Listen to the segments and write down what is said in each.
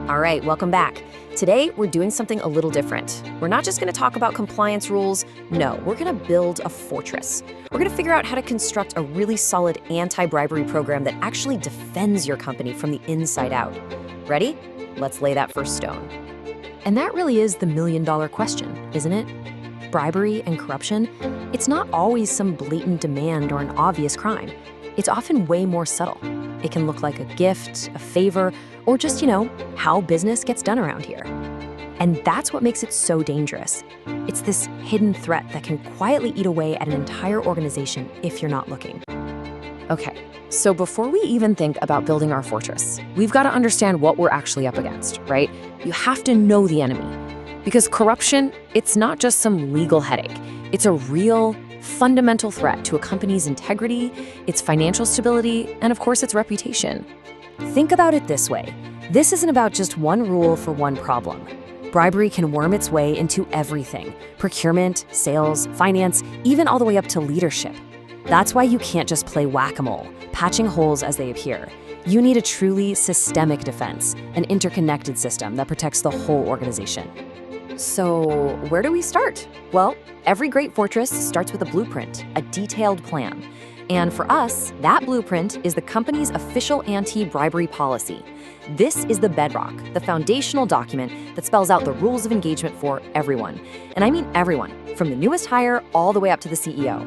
All right, welcome back. Today, we're doing something a little different. We're not just going to talk about compliance rules. No, we're going to build a fortress. We're going to figure out how to construct a really solid anti-bribery program that actually defends your company from the inside out. Ready? Let's lay that first stone. And that really is the million-dollar question, isn't it? Bribery and corruption, it's not always some blatant demand or an obvious crime. It's often way more subtle. It can look like a gift, a favor, or just, how business gets done around here. And that's what makes it so dangerous. It's this hidden threat that can quietly eat away at an entire organization if you're not looking. Okay, so before we even think about building our fortress, we've got to understand what we're actually up against, right? You have to know the enemy. Because corruption, it's not just some legal headache. It's a real, fundamental threat to a company's integrity, its financial stability, and of course, its reputation. Think about it this way. This isn't about just one rule for one problem. Bribery can worm its way into everything: procurement, sales, finance, even all the way up to leadership. That's why you can't just play whack-a-mole, patching holes as they appear. You need a truly systemic defense, an interconnected system that protects the whole organization. So, where do we start? Well, every great fortress starts with a blueprint, a detailed plan. And for us, that blueprint is the company's official anti-bribery policy. This is the bedrock, the foundational document that spells out the rules of engagement for everyone. And I mean everyone, from the newest hire all the way up to the CEO.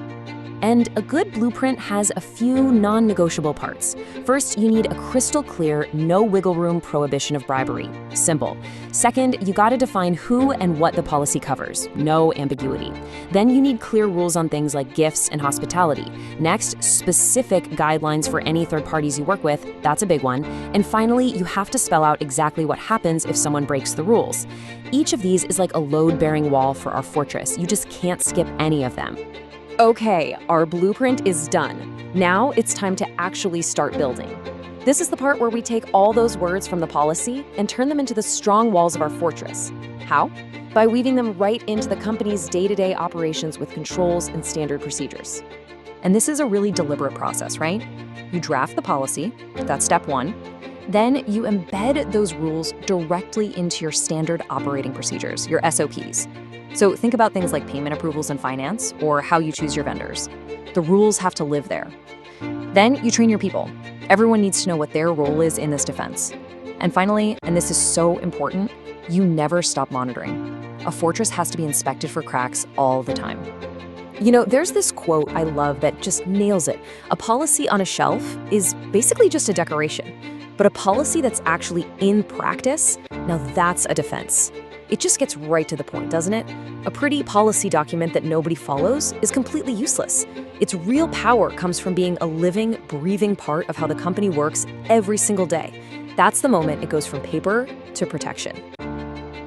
And a good blueprint has a few non-negotiable parts. First, you need a crystal clear, no wiggle room prohibition of bribery. Simple. Second, you gotta define who and what the policy covers. No ambiguity. Then you need clear rules on things like gifts and hospitality. Next, specific guidelines for any third parties you work with. That's a big one. And finally, you have to spell out exactly what happens if someone breaks the rules. Each of these is like a load-bearing wall for our fortress. You just can't skip any of them. Okay, our blueprint is done. Now it's time to actually start building. This is the part where we take all those words from the policy and turn them into the strong walls of our fortress. How? By weaving them right into the company's day-to-day operations with controls and standard procedures. And this is a really deliberate process, right? You draft the policy, that's step one. Then you embed those rules directly into your standard operating procedures, your SOPs. So think about things like payment approvals in finance or how you choose your vendors. The rules have to live there. Then you train your people. Everyone needs to know what their role is in this defense. And finally, and this is so important, you never stop monitoring. A fortress has to be inspected for cracks all the time. There's this quote I love that just nails it. A policy on a shelf is basically just a decoration. But a policy that's actually in practice, now that's a defense. It just gets right to the point, doesn't it? A pretty policy document that nobody follows is completely useless. Its real power comes from being a living, breathing part of how the company works every single day. That's the moment it goes from paper to protection.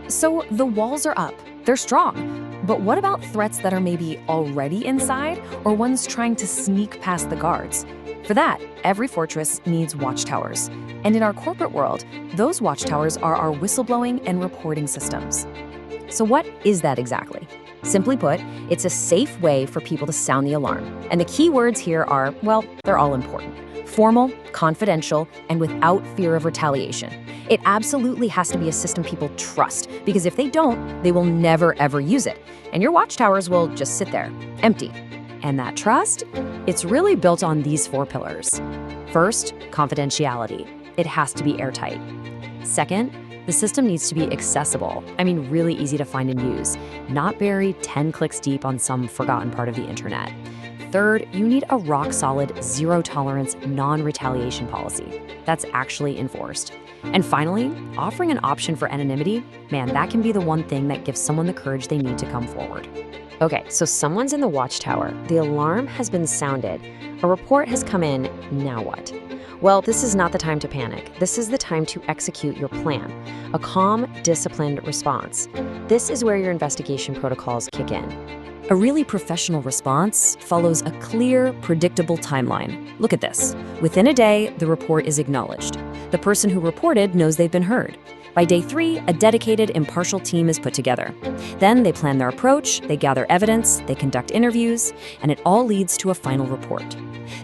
So the walls are up, they're strong. But what about threats that are maybe already inside or ones trying to sneak past the guards? For that, every fortress needs watchtowers. And in our corporate world, those watchtowers are our whistleblowing and reporting systems. So what is that exactly? Simply put, it's a safe way for people to sound the alarm. And the key words here are, well, they're all important. Formal, confidential, and without fear of retaliation. It absolutely has to be a system people trust, because if they don't, they will never ever use it. And your watchtowers will just sit there, empty. And that trust? It's really built on these four pillars. First, confidentiality. It has to be airtight. Second, the system needs to be accessible. Really easy to find and use, not buried 10 clicks deep on some forgotten part of the internet. Third, you need a rock-solid, zero-tolerance, non-retaliation policy that's actually enforced. And finally, offering an option for anonymity, that can be the one thing that gives someone the courage they need to come forward. Okay, so someone's in the watchtower, the alarm has been sounded, a report has come in, now what? Well, this is not the time to panic. This is the time to execute your plan, a calm, disciplined response. This is where your investigation protocols kick in. A really professional response follows a clear, predictable timeline. Look at this. Within a day, the report is acknowledged. The person who reported knows they've been heard. By day 3, a dedicated, impartial team is put together. Then they plan their approach, they gather evidence, they conduct interviews, and it all leads to a final report.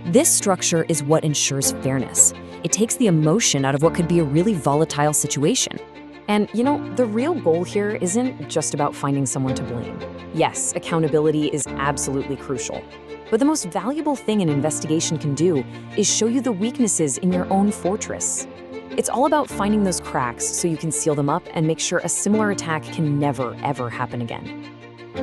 This structure is what ensures fairness. It takes the emotion out of what could be a really volatile situation. And the real goal here isn't just about finding someone to blame. Yes, accountability is absolutely crucial. But the most valuable thing an investigation can do is show you the weaknesses in your own fortress. It's all about finding those cracks so you can seal them up and make sure a similar attack can never, ever happen again.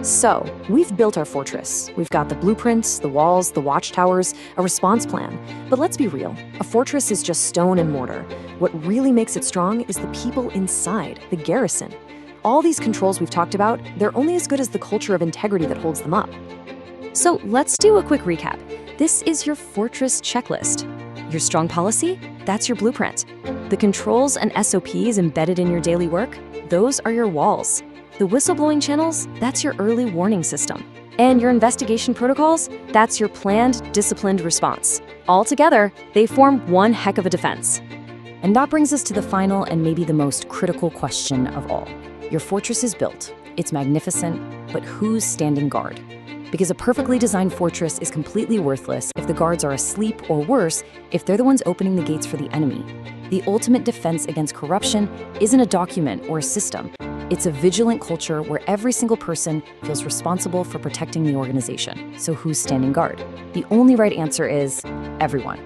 So, we've built our fortress. We've got the blueprints, the walls, the watchtowers, a response plan. But let's be real, a fortress is just stone and mortar. What really makes it strong is the people inside, the garrison. All these controls we've talked about, they're only as good as the culture of integrity that holds them up. So let's do a quick recap. This is your fortress checklist. Your strong policy? That's your blueprint. The controls and SOPs embedded in your daily work? Those are your walls. The whistleblowing channels? That's your early warning system. And your investigation protocols? That's your planned, disciplined response. All together, they form one heck of a defense. And that brings us to the final and maybe the most critical question of all. Your fortress is built. It's magnificent, but who's standing guard? Because a perfectly designed fortress is completely worthless if the guards are asleep, or worse, if they're the ones opening the gates for the enemy. The ultimate defense against corruption isn't a document or a system. It's a vigilant culture where every single person feels responsible for protecting the organization. So who's standing guard? The only right answer is everyone.